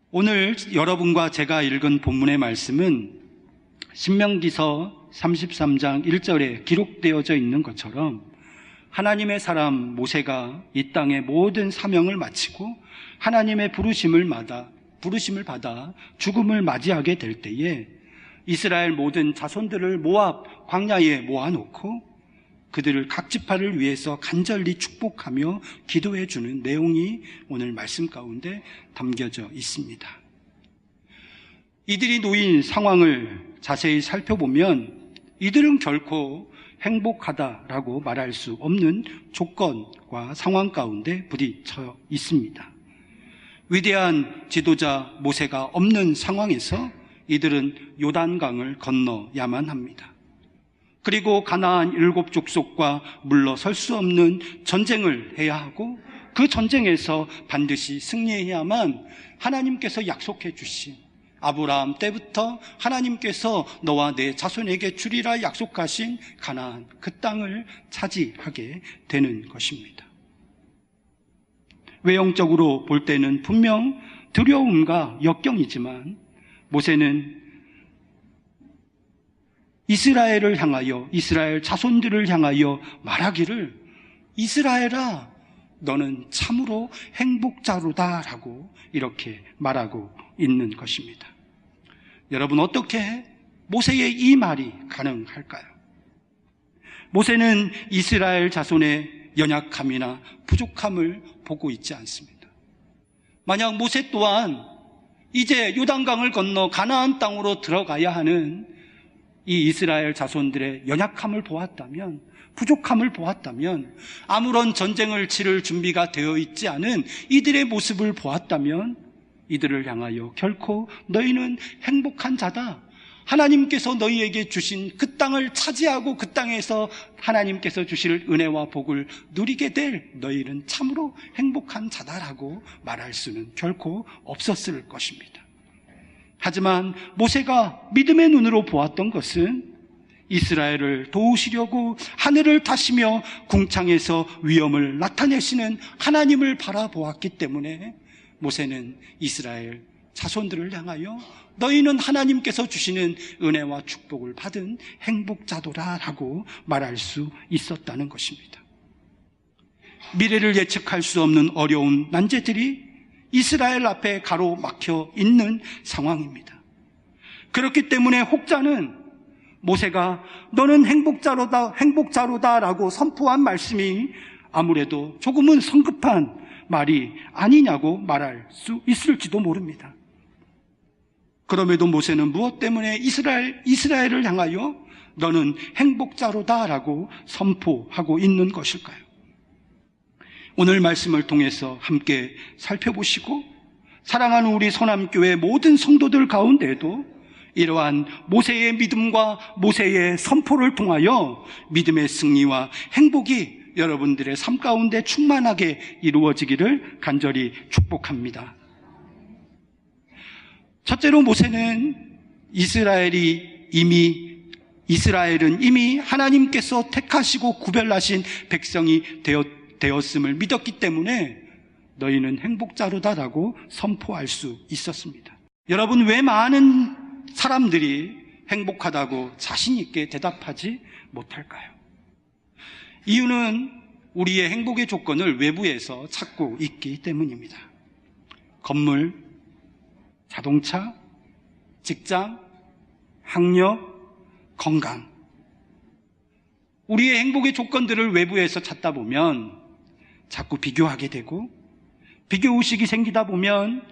오늘 여러분과 제가 읽은 본문의 말씀은 신명기서 33장 1절에 기록되어져 있는 것처럼 하나님의 사람 모세가 이 땅의 모든 사명을 마치고 하나님의 부르심을 받아 죽음을 맞이하게 될 때에 이스라엘 모든 자손들을 모압 광야에 모아놓고 그들을 각 지파를 위해서 간절히 축복하며 기도해 주는 내용이 오늘 말씀 가운데 담겨져 있습니다. 이들이 놓인 상황을 자세히 살펴보면 이들은 결코 행복하다라고 말할 수 없는 조건과 상황 가운데 부딪혀 있습니다. 위대한 지도자 모세가 없는 상황에서 이들은 요단강을 건너야만 합니다. 그리고 가나안 7 족속과 물러설 수 없는 전쟁을 해야 하고 그 전쟁에서 반드시 승리해야만 하나님께서 약속해 주신 아브라함 때부터 하나님께서 너와 내 자손에게 주리라 약속하신 가나안 그 땅을 차지하게 되는 것입니다. 외형적으로 볼 때는 분명 두려움과 역경이지만 모세는 이스라엘을 향하여 이스라엘 자손들을 향하여 말하기를 이스라엘아 너는 참으로 행복자로다라고 이렇게 말하고 있는 것입니다. 여러분 어떻게 모세의 이 말이 가능할까요? 모세는 이스라엘 자손의 연약함이나 부족함을 보고 있지 않습니다. 만약 모세 또한 이제 요단강을 건너 가나안 땅으로 들어가야 하는 이 이스라엘 자손들의 연약함을 보았다면, 부족함을 보았다면, 아무런 전쟁을 치를 준비가 되어 있지 않은 이들의 모습을 보았다면 이들을 향하여 결코 너희는 행복한 자다, 하나님께서 너희에게 주신 그 땅을 차지하고 그 땅에서 하나님께서 주실 은혜와 복을 누리게 될 너희는 참으로 행복한 자다라고 말할 수는 결코 없었을 것입니다. 하지만 모세가 믿음의 눈으로 보았던 것은 이스라엘을 도우시려고 하늘을 타시며 궁창에서 위엄을 나타내시는 하나님을 바라보았기 때문에 모세는 이스라엘 자손들을 향하여 너희는 하나님께서 주시는 은혜와 축복을 받은 행복자도라라고 말할 수 있었다는 것입니다. 미래를 예측할 수 없는 어려운 난제들이 이스라엘 앞에 가로막혀 있는 상황입니다. 그렇기 때문에 혹자는 모세가 너는 행복자로다라고 선포한 말씀이 아무래도 조금은 성급한 말이 아니냐고 말할 수 있을지도 모릅니다. 그럼에도 모세는 무엇 때문에 이스라엘을 향하여 너는 행복자로다라고 선포하고 있는 것일까요? 오늘 말씀을 통해서 함께 살펴보시고 사랑하는 우리 서남교회 모든 성도들 가운데도 이러한 모세의 믿음과 모세의 선포를 통하여 믿음의 승리와 행복이 여러분들의 삶 가운데 충만하게 이루어지기를 간절히 축복합니다. 첫째로 모세는 이스라엘은 이미 하나님께서 택하시고 구별하신 백성이 되었음을 믿었기 때문에 너희는 행복자로다라고 선포할 수 있었습니다. 여러분 왜 많은 사람들이 행복하다고 자신 있게 대답하지 못할까요? 이유는 우리의 행복의 조건을 외부에서 찾고 있기 때문입니다. 건물, 자동차, 직장, 학력, 건강. 우리의 행복의 조건들을 외부에서 찾다 보면 자꾸 비교하게 되고 비교의식이 생기다 보면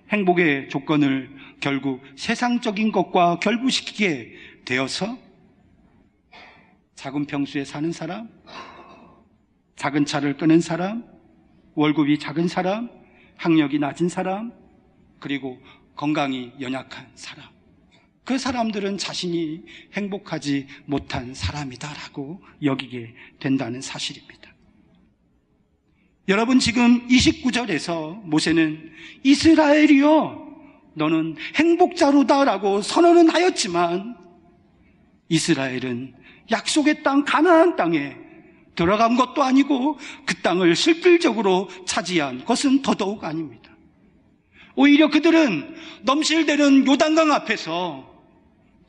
행복의 조건을 결국 세상적인 것과 결부시키게 되어서 작은 평수에 사는 사람, 작은 차를 끄는 사람, 월급이 작은 사람, 학력이 낮은 사람, 그리고 건강이 연약한 사람, 그 사람들은 자신이 행복하지 못한 사람이다라고 여기게 된다는 사실입니다. 여러분 지금 29절에서 모세는 이스라엘이여 너는 행복자로다라고 선언은 하였지만 이스라엘은 약속의 땅 가나안 땅에 들어간 것도 아니고 그 땅을 실질적으로 차지한 것은 더더욱 아닙니다. 오히려 그들은 넘실대는 요단강 앞에서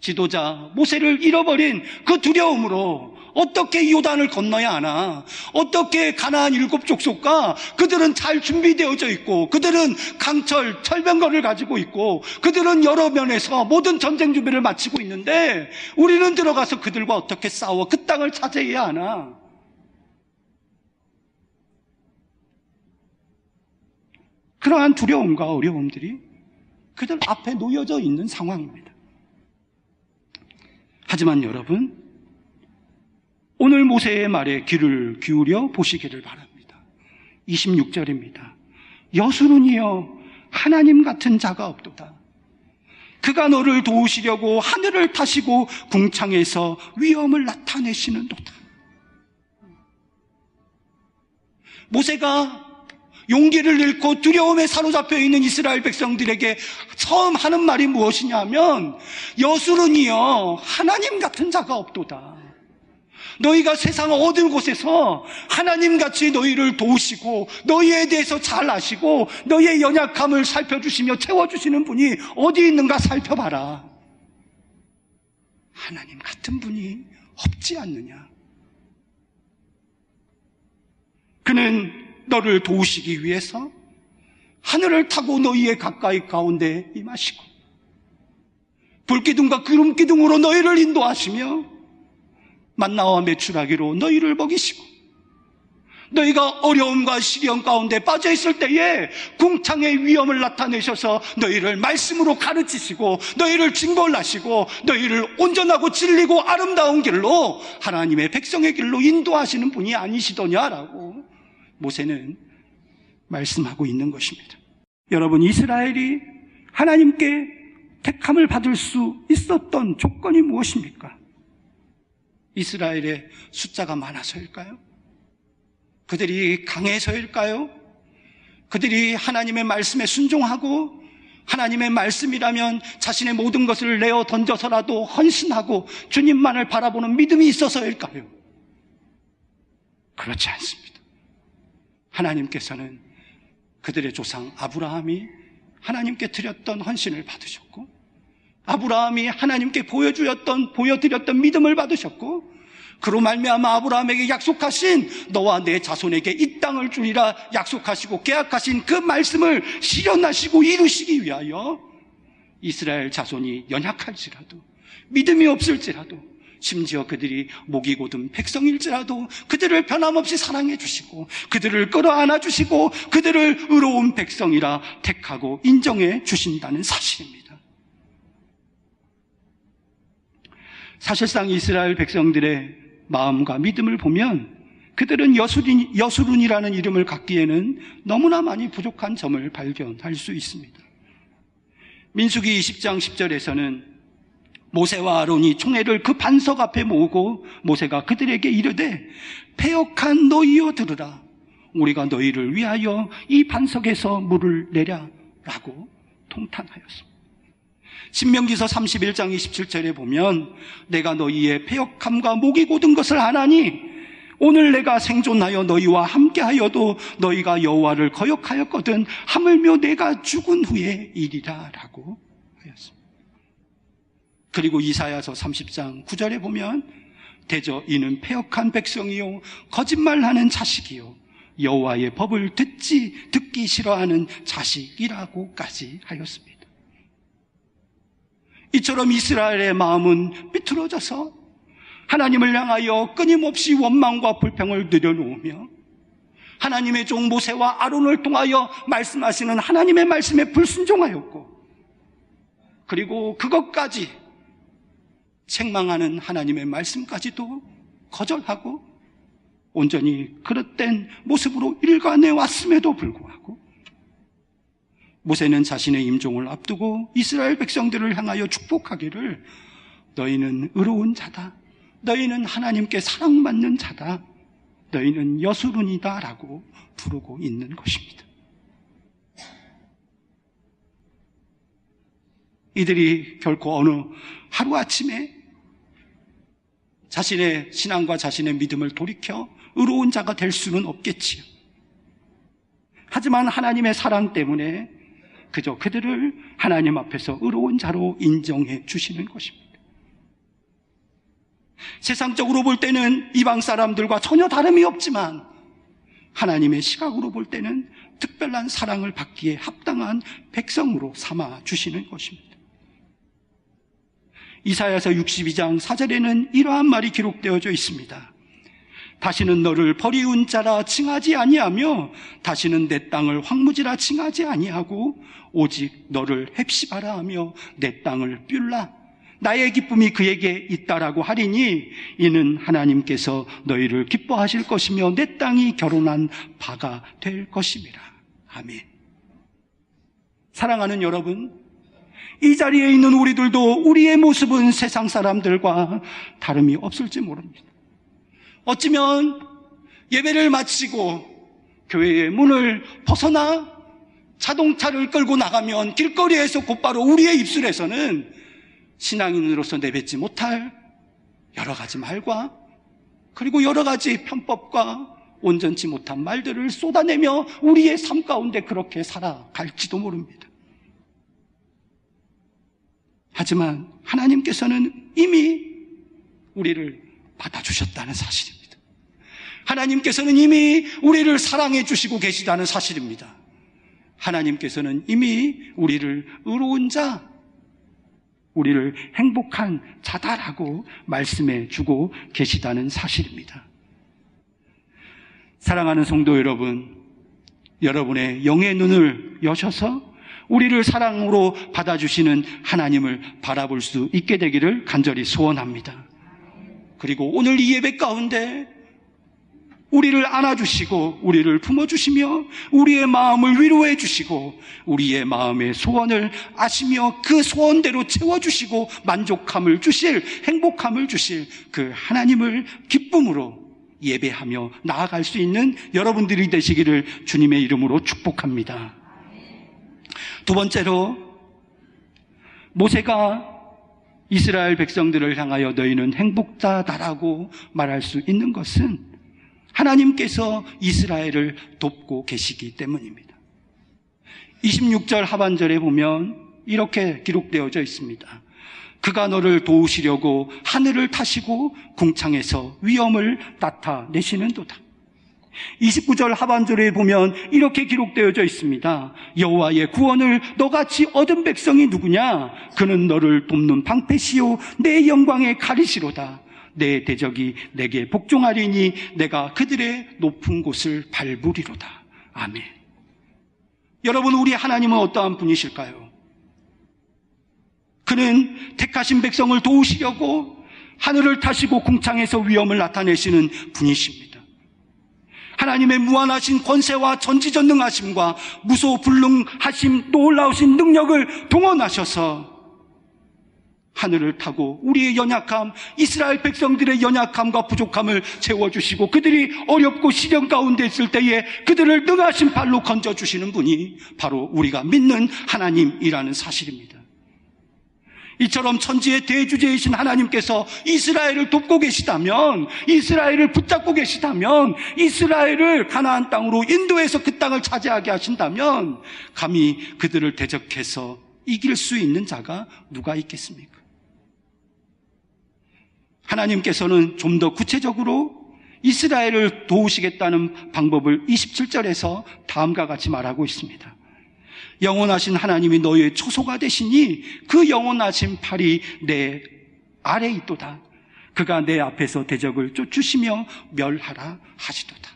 지도자 모세를 잃어버린 그 두려움으로 어떻게 요단을 건너야 하나, 어떻게 가나안 7 족속과 그들은 잘 준비되어져 있고, 그들은 강철, 철병거를 가지고 있고, 그들은 여러 면에서 모든 전쟁 준비를 마치고 있는데 우리는 들어가서 그들과 어떻게 싸워 그 땅을 차지해야 하나. 그러한 두려움과 어려움들이 그들 앞에 놓여져 있는 상황입니다. 하지만 여러분, 오늘 모세의 말에 귀를 기울여 보시기를 바랍니다. 26절입니다. 여수론이여 하나님 같은 자가 없도다. 그가 너를 도우시려고 하늘을 타시고 궁창에서 위엄을 나타내시는도다. 모세가 용기를 잃고 두려움에 사로잡혀 있는 이스라엘 백성들에게 처음 하는 말이 무엇이냐면, 여수론이여 하나님 같은 자가 없도다. 너희가 세상 어느 곳에서 하나님같이 너희를 도우시고 너희에 대해서 잘 아시고 너희의 연약함을 살펴주시며 채워주시는 분이 어디 있는가 살펴봐라. 하나님 같은 분이 없지 않느냐. 그는 너를 도우시기 위해서 하늘을 타고 너희의 가까이 가운데 임하시고 불기둥과 구름기둥으로 너희를 인도하시며 만나와 메추라기로 너희를 먹이시고 너희가 어려움과 시련 가운데 빠져있을 때에 궁창의 위엄을 나타내셔서 너희를 말씀으로 가르치시고 너희를 징벌하시고 너희를 온전하고 진리고 아름다운 길로 하나님의 백성의 길로 인도하시는 분이 아니시더냐라고 모세는 말씀하고 있는 것입니다. 여러분, 이스라엘이 하나님께 택함을 받을 수 있었던 조건이 무엇입니까? 이스라엘의 숫자가 많아서일까요? 그들이 강해서일까요? 그들이 하나님의 말씀에 순종하고 하나님의 말씀이라면 자신의 모든 것을 내어 던져서라도 헌신하고 주님만을 바라보는 믿음이 있어서일까요? 그렇지 않습니다. 하나님께서는 그들의 조상 아브라함이 하나님께 드렸던 헌신을 받으셨고, 아브라함이 하나님께 보여드렸던 믿음을 받으셨고, 그로 말미암아 아브라함에게 약속하신 너와 내 자손에게 이 땅을 주리라 약속하시고 계약하신 그 말씀을 실현하시고 이루시기 위하여 이스라엘 자손이 연약할지라도, 믿음이 없을지라도, 심지어 그들이 목이 곧은 백성일지라도 그들을 변함없이 사랑해 주시고 그들을 끌어안아 주시고 그들을 의로운 백성이라 택하고 인정해 주신다는 사실입니다. 사실상 이스라엘 백성들의 마음과 믿음을 보면 그들은 여수룬이라는 이름을 갖기에는 너무나 많이 부족한 점을 발견할 수 있습니다. 민수기 20장 10절에서는 모세와 아론이 총회를 그 반석 앞에 모으고 모세가 그들에게 이르되 패역한 너희여 들으라. 우리가 너희를 위하여 이 반석에서 물을 내랴 라고 통탄하였습니다. 신명기서 31장 27절에 보면 내가 너희의 패역함과 목이 곧은 것을 아나니 오늘 내가 생존하여 너희와 함께하여도 너희가 여호와를 거역하였거든 하물며 내가 죽은 후에 이리라 라고 하였습니다. 그리고 이사야서 30장 9절에 보면 대저 이는 패역한 백성이요 거짓말하는 자식이요 여호와의 법을 듣기 싫어하는 자식이라고까지 하였습니다. 이처럼 이스라엘의 마음은 삐뚤어져서 하나님을 향하여 끊임없이 원망과 불평을 늘여놓으며 하나님의 종 모세와 아론을 통하여 말씀하시는 하나님의 말씀에 불순종하였고, 그리고 그것까지 책망하는 하나님의 말씀까지도 거절하고 온전히 그릇된 모습으로 일관해 왔음에도 불구하고 모세는 자신의 임종을 앞두고 이스라엘 백성들을 향하여 축복하기를 너희는 의로운 자다, 너희는 하나님께 사랑받는 자다, 너희는 여수룬이다 라고 부르고 있는 것입니다. 이들이 결코 어느 하루아침에 자신의 신앙과 자신의 믿음을 돌이켜 의로운 자가 될 수는 없겠지요. 하지만 하나님의 사랑 때문에 그저 그들을 하나님 앞에서 의로운 자로 인정해 주시는 것입니다. 세상적으로 볼 때는 이방 사람들과 전혀 다름이 없지만 하나님의 시각으로 볼 때는 특별한 사랑을 받기에 합당한 백성으로 삼아 주시는 것입니다. 이사야서 62장 4절에는 이러한 말이 기록되어져 있습니다. 다시는 너를 버리운 자라 칭하지 아니하며 다시는 내 땅을 황무지라 칭하지 아니하고 오직 너를 헵시바라 하며 내 땅을 뷸라 나의 기쁨이 그에게 있다라고 하리니 이는 하나님께서 너희를 기뻐하실 것이며 내 땅이 결혼한 바가 될 것임이라. 아멘. 사랑하는 여러분, 이 자리에 있는 우리들도 우리의 모습은 세상 사람들과 다름이 없을지 모릅니다. 어쩌면 예배를 마치고 교회의 문을 벗어나 자동차를 끌고 나가면 길거리에서 곧바로 우리의 입술에서는 신앙인으로서 내뱉지 못할 여러 가지 말과 그리고 여러 가지 편법과 온전치 못한 말들을 쏟아내며 우리의 삶 가운데 그렇게 살아갈지도 모릅니다. 하지만 하나님께서는 이미 우리를 받아주셨다는 사실입니다. 하나님께서는 이미 우리를 사랑해 주시고 계시다는 사실입니다. 하나님께서는 이미 우리를 의로운 자, 우리를 행복한 자다라고 말씀해 주고 계시다는 사실입니다. 사랑하는 성도 여러분, 여러분의 영의 눈을 여셔서 우리를 사랑으로 받아주시는 하나님을 바라볼 수 있게 되기를 간절히 소원합니다. 그리고 오늘 이 예배 가운데 우리를 안아주시고 우리를 품어주시며 우리의 마음을 위로해 주시고 우리의 마음의 소원을 아시며 그 소원대로 채워주시고 만족함을 주실, 행복함을 주실 그 하나님을 기쁨으로 예배하며 나아갈 수 있는 여러분들이 되시기를 주님의 이름으로 축복합니다. 두 번째로, 모세가 이스라엘 백성들을 향하여 너희는 행복자다라고 말할 수 있는 것은 하나님께서 이스라엘을 돕고 계시기 때문입니다. 26절 하반절에 보면 이렇게 기록되어져 있습니다. 그가 너를 도우시려고 하늘을 타시고 궁창에서 위엄을 나타내시는도다. 29절 하반절에 보면 이렇게 기록되어져 있습니다. 여호와의 구원을 너같이 얻은 백성이 누구냐? 그는 너를 돕는 방패시요 내 영광의 가리시로다. 내 대적이 내게 복종하리니 내가 그들의 높은 곳을 밟으리로다. 아멘. 여러분, 우리 하나님은 어떠한 분이실까요? 그는 택하신 백성을 도우시려고 하늘을 타시고 궁창에서 위엄을 나타내시는 분이십니다. 하나님의 무한하신 권세와 전지전능하심과 무소불능하심, 놀라우신 능력을 동원하셔서 하늘을 타고 우리의 연약함, 이스라엘 백성들의 연약함과 부족함을 채워주시고 그들이 어렵고 시련 가운데 있을 때에 그들을 능하신 발로 건져주시는 분이 바로 우리가 믿는 하나님이라는 사실입니다. 이처럼 천지의 대주제이신 하나님께서 이스라엘을 돕고 계시다면, 이스라엘을 붙잡고 계시다면, 이스라엘을 가나안 땅으로 인도해서 그 땅을 차지하게 하신다면 감히 그들을 대적해서 이길 수 있는 자가 누가 있겠습니까? 하나님께서는 좀 더 구체적으로 이스라엘을 도우시겠다는 방법을 27절에서 다음과 같이 말하고 있습니다. 영원하신 하나님이 너희의 초소가 되시니 그 영원하신 팔이 내 아래 있도다. 그가 내 앞에서 대적을 쫓으시며 멸하라 하시도다.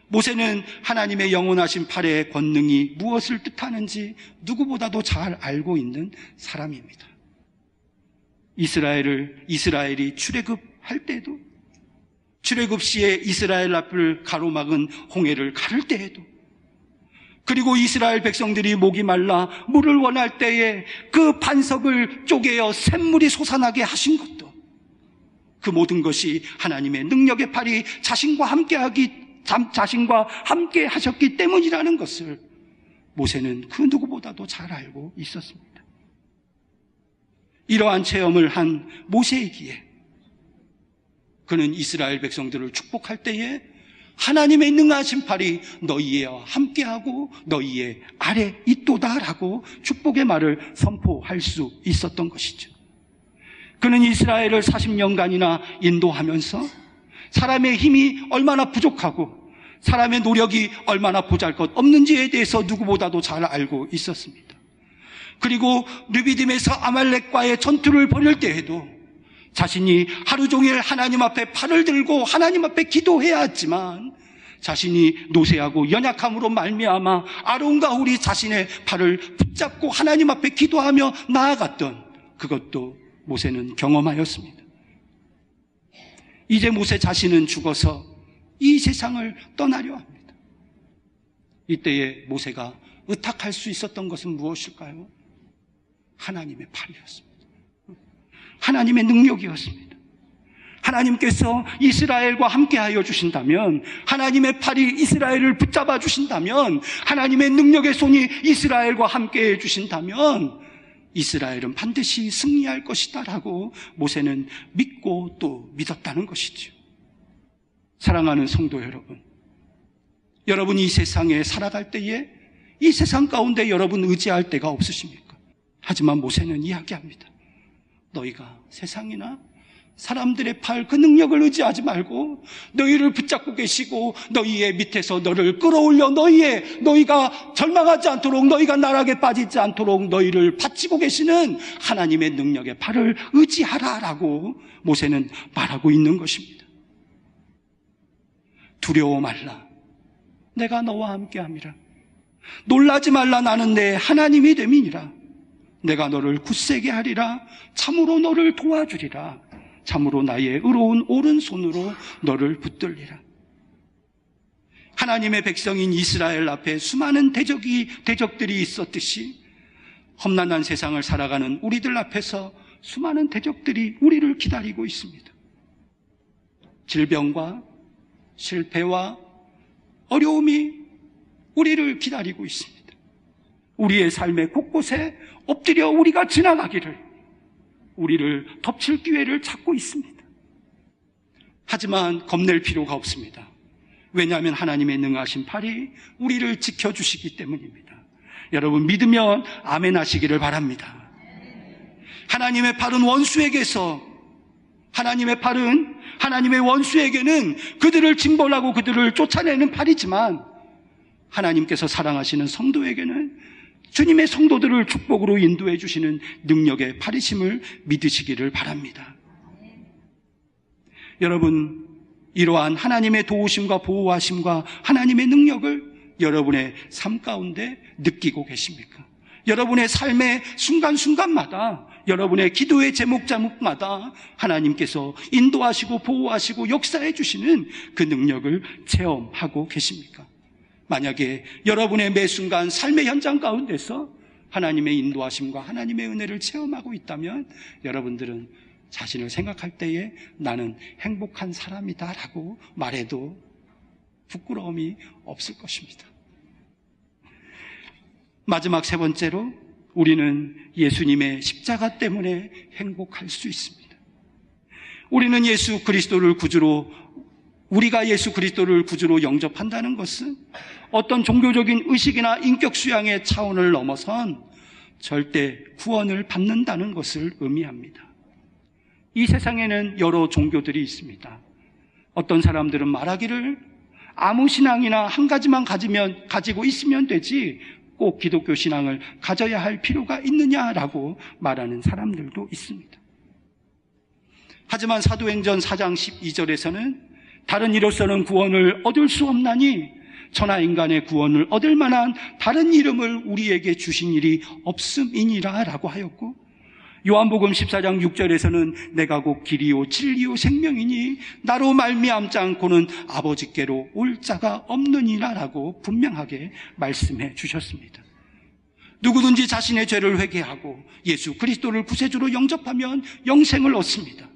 모세는 하나님의 영원하신 팔의 권능이 무엇을 뜻하는지 누구보다도 잘 알고 있는 사람입니다. 이스라엘이 출애굽할 때도, 출애굽 시에 이스라엘 앞을 가로막은 홍해를 가를 때에도, 그리고 이스라엘 백성들이 목이 말라 물을 원할 때에 그 반석을 쪼개어 샘물이 솟아나게 하신 것도, 그 모든 것이 하나님의 능력의 팔이 자신과 함께 하셨기 때문이라는 것을 모세는 그 누구보다도 잘 알고 있었습니다. 이러한 체험을 한 모세이기에 그는 이스라엘 백성들을 축복할 때에 하나님의 능하신 팔이 너희와 함께하고 너희의 아래 있도다라고 축복의 말을 선포할 수 있었던 것이죠. 그는 이스라엘을 40년간이나 인도하면서 사람의 힘이 얼마나 부족하고 사람의 노력이 얼마나 보잘것없는지에 대해서 누구보다도 잘 알고 있었습니다. 그리고 르비딤에서 아말렉과의 전투를 벌일 때에도 자신이 하루 종일 하나님 앞에 팔을 들고 하나님 앞에 기도해야 했지만 자신이 노쇠하고 연약함으로 말미암아 아론과 훌이 자신의 팔을 붙잡고 하나님 앞에 기도하며 나아갔던 그것도 모세는 경험하였습니다. 이제 모세 자신은 죽어서 이 세상을 떠나려 합니다. 이때에 모세가 의탁할 수 있었던 것은 무엇일까요? 하나님의 팔이었습니다. 하나님의 능력이었습니다. 하나님께서 이스라엘과 함께하여 주신다면, 하나님의 팔이 이스라엘을 붙잡아 주신다면, 하나님의 능력의 손이 이스라엘과 함께해 주신다면 이스라엘은 반드시 승리할 것이다 라고 모세는 믿고 또 믿었다는 것이죠. 사랑하는 성도 여러분, 여러분이 이 세상에 살아갈 때에 이 세상 가운데 여러분 의지할 데가 없으십니까? 하지만 모세는 이야기합니다. 너희가 세상이나 사람들의 팔, 그 능력을 의지하지 말고 너희를 붙잡고 계시고 너희의 밑에서 너를 끌어올려 너희가 절망하지 않도록, 너희가 나락에 빠지지 않도록 너희를 받치고 계시는 하나님의 능력의 팔을 의지하라라고 모세는 말하고 있는 것입니다. 두려워 말라, 내가 너와 함께함이라. 놀라지 말라, 나는 내 하나님이 됨이니라. 내가 너를 굳세게 하리라. 참으로 너를 도와주리라. 참으로 나의 의로운 오른손으로 너를 붙들리라. 하나님의 백성인 이스라엘 앞에 수많은 대적들이 있었듯이 험난한 세상을 살아가는 우리들 앞에서 수많은 대적들이 우리를 기다리고 있습니다. 질병과 실패와 어려움이 우리를 기다리고 있습니다. 우리의 삶의 곳곳에 엎드려 우리가 지나가기를, 우리를 덮칠 기회를 찾고 있습니다. 하지만 겁낼 필요가 없습니다. 왜냐하면 하나님의 능하신 팔이 우리를 지켜주시기 때문입니다. 여러분 믿으면 아멘 하시기를 바랍니다. 하나님의 팔은 원수에게서, 하나님의 원수에게는 그들을 징벌하고 그들을 쫓아내는 팔이지만 하나님께서 사랑하시는 성도에게는 주님의 성도들을 축복으로 인도해 주시는 능력의 팔이심을 믿으시기를 바랍니다. 여러분, 이러한 하나님의 도우심과 보호하심과 하나님의 능력을 여러분의 삶 가운데 느끼고 계십니까? 여러분의 삶의 순간순간마다, 여러분의 기도의 제목마다 하나님께서 인도하시고 보호하시고 역사해 주시는 그 능력을 체험하고 계십니까? 만약에 여러분의 매 순간 삶의 현장 가운데서 하나님의 인도하심과 하나님의 은혜를 체험하고 있다면 여러분들은 자신을 생각할 때에 나는 행복한 사람이다 라고 말해도 부끄러움이 없을 것입니다. 마지막 세 번째로, 우리는 예수님의 십자가 때문에 행복할 수 있습니다. 우리가 예수 그리스도를 구주로 영접한다는 것은 어떤 종교적인 의식이나 인격 수양의 차원을 넘어선 절대 구원을 받는다는 것을 의미합니다. 이 세상에는 여러 종교들이 있습니다. 어떤 사람들은 말하기를 아무 신앙이나 한 가지만 가지고 있으면 되지 꼭 기독교 신앙을 가져야 할 필요가 있느냐라고 말하는 사람들도 있습니다. 하지만 사도행전 4장 12절에서는 다른 이로서는 구원을 얻을 수 없나니 천하 인간의 구원을 얻을 만한 다른 이름을 우리에게 주신 일이 없음이니라 라고 하였고, 요한복음 14장 6절에서는 내가 곧 길이요 진리요 생명이니 나로 말미암지 않고는 아버지께로 올 자가 없느니라 라고 분명하게 말씀해 주셨습니다. 누구든지 자신의 죄를 회개하고 예수 그리스도를 구세주로 영접하면 영생을 얻습니다.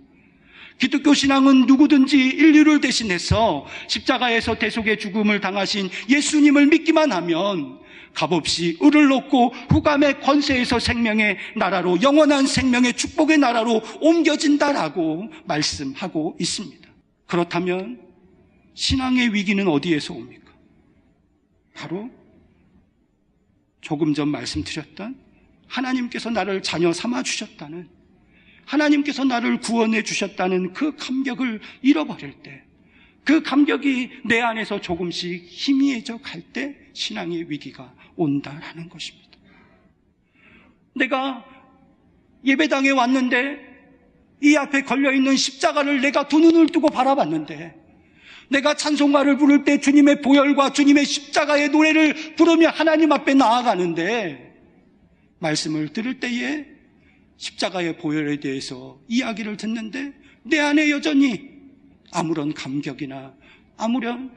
기독교 신앙은 누구든지 인류를 대신해서 십자가에서 대속의 죽음을 당하신 예수님을 믿기만 하면 값없이 의를 얻고 흑암의 권세에서 생명의 나라로, 영원한 생명의 축복의 나라로 옮겨진다라고 말씀하고 있습니다. 그렇다면 신앙의 위기는 어디에서 옵니까? 바로 조금 전 말씀드렸던 하나님께서 나를 자녀 삼아 주셨다는, 하나님께서 나를 구원해 주셨다는 그 감격을 잃어버릴 때, 그 감격이 내 안에서 조금씩 희미해져 갈 때 신앙의 위기가 온다라는 것입니다. 내가 예배당에 왔는데 이 앞에 걸려있는 십자가를 내가 두 눈을 뜨고 바라봤는데, 내가 찬송가를 부를 때 주님의 보혈과 주님의 십자가의 노래를 부르며 하나님 앞에 나아가는데, 말씀을 들을 때에 십자가의 보혈에 대해서 이야기를 듣는데 내 안에 여전히 아무런 감격이나 아무런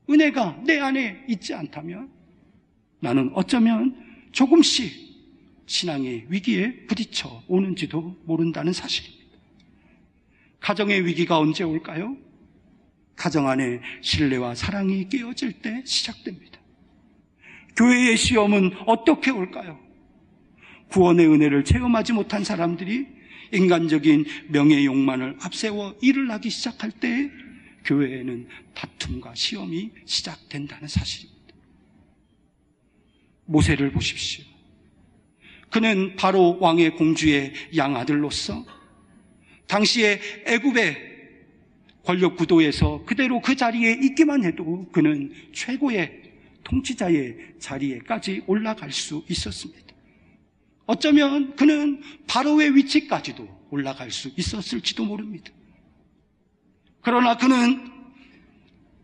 은혜가 내 안에 있지 않다면 나는 어쩌면 조금씩 신앙의 위기에 부딪혀 오는지도 모른다는 사실입니다. 가정의 위기가 언제 올까요? 가정 안에 신뢰와 사랑이 깨어질 때 시작됩니다. 교회의 시험은 어떻게 올까요? 구원의 은혜를 체험하지 못한 사람들이 인간적인 명예 욕망을 앞세워 일을 하기 시작할 때 교회에는 다툼과 시험이 시작된다는 사실입니다. 모세를 보십시오. 그는 바로 왕의 공주의 양아들로서 당시에 애굽의 권력 구도에서 그대로 그 자리에 있기만 해도 그는 최고의 통치자의 자리에까지 올라갈 수 있었습니다. 어쩌면 그는 바로의 위치까지도 올라갈 수 있었을지도 모릅니다. 그러나 그는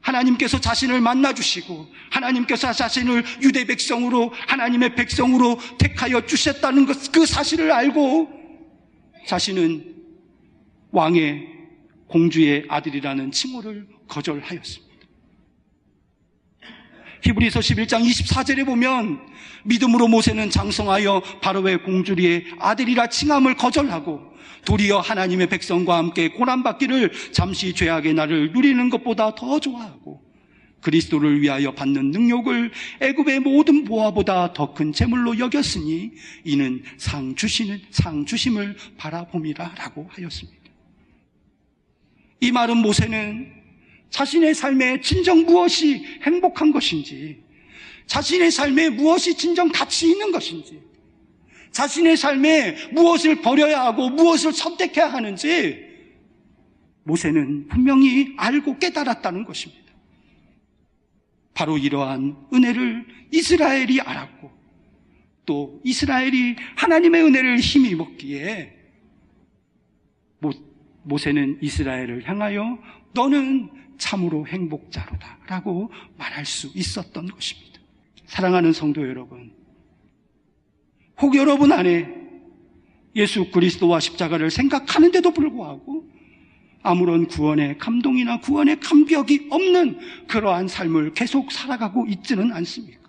하나님께서 자신을 만나주시고 하나님께서 자신을 유대 백성으로, 하나님의 백성으로 택하여 주셨다는 것, 그 사실을 알고 자신은 왕의 공주의 아들이라는 칭호를 거절하였습니다. 히브리서 11장 24절에 보면 믿음으로 모세는 장성하여 바로의 공주리의 아들이라 칭함을 거절하고 도리어 하나님의 백성과 함께 고난받기를 잠시 죄악의 날을 누리는 것보다 더 좋아하고 그리스도를 위하여 받는 능력을 애굽의 모든 보화보다 더 큰 재물로 여겼으니 이는 상 주심을 바라봄이라 라고 하였습니다. 이 말은 모세는 자신의 삶에 진정 무엇이 행복한 것인지, 자신의 삶에 무엇이 진정 가치 있는 것인지, 자신의 삶에 무엇을 버려야 하고 무엇을 선택해야 하는지 모세는 분명히 알고 깨달았다는 것입니다. 바로 이러한 은혜를 이스라엘이 알았고 또 이스라엘이 하나님의 은혜를 힘입었기에 모세는 이스라엘을 향하여 너는 참으로 행복자로다 라고 말할 수 있었던 것입니다. 사랑하는 성도 여러분, 혹 여러분 안에 예수 그리스도와 십자가를 생각하는데도 불구하고 아무런 구원의 감동이나 구원의 감격이 없는 그러한 삶을 계속 살아가고 있지는 않습니까?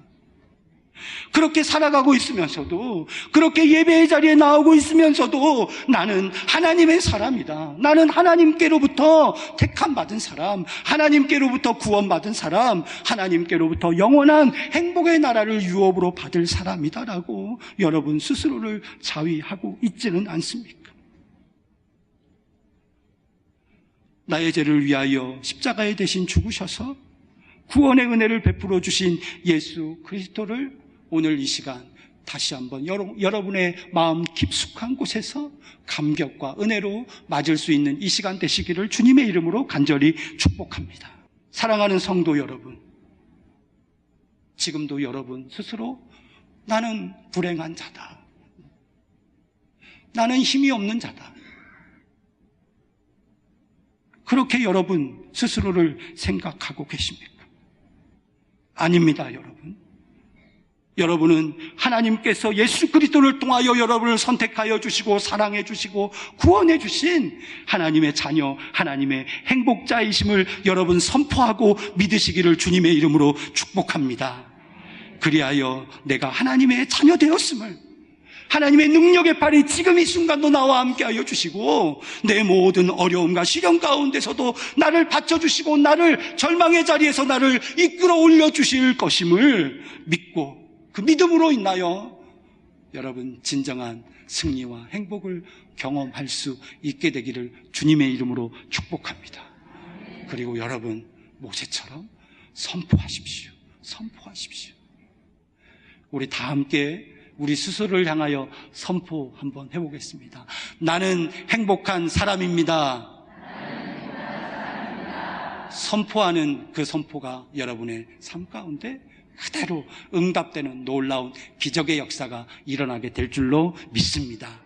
그렇게 살아가고 있으면서도, 그렇게 예배의 자리에 나오고 있으면서도 나는 하나님의 사람이다, 나는 하나님께로부터 택함받은 사람, 하나님께로부터 구원받은 사람, 하나님께로부터 영원한 행복의 나라를 유업으로 받을 사람이다라고 여러분 스스로를 자위하고 있지는 않습니까? 나의 죄를 위하여 십자가에 대신 죽으셔서 구원의 은혜를 베풀어 주신 예수 그리스도를 오늘 이 시간 다시 한번 여러분의 마음 깊숙한 곳에서 감격과 은혜로 맞을 수 있는 이 시간 되시기를 주님의 이름으로 간절히 축복합니다. 사랑하는 성도 여러분, 지금도 여러분 스스로 나는 불행한 자다, 나는 힘이 없는 자다, 그렇게 여러분 스스로를 생각하고 계십니까? 아닙니다, 여러분. 여러분은 하나님께서 예수 그리스도를 통하여 여러분을 선택하여 주시고 사랑해 주시고 구원해 주신 하나님의 자녀, 하나님의 행복자이심을 여러분 선포하고 믿으시기를 주님의 이름으로 축복합니다. 그리하여 내가 하나님의 자녀 되었음을, 하나님의 능력의 팔이 지금 이 순간도 나와 함께하여 주시고 내 모든 어려움과 시련 가운데서도 나를 받쳐주시고 나를 절망의 자리에서 나를 이끌어 올려주실 것임을 믿고 그 믿음으로 인하여 여러분 진정한 승리와 행복을 경험할 수 있게 되기를 주님의 이름으로 축복합니다. 그리고 여러분, 모세처럼 선포하십시오. 선포하십시오. 우리 다 함께 우리 스스로를 향하여 선포 한번 해보겠습니다. 나는 행복한 사람입니다. 선포하는 그 선포가 여러분의 삶 가운데 그대로 응답되는 놀라운 기적의 역사가 일어나게 될 줄로 믿습니다.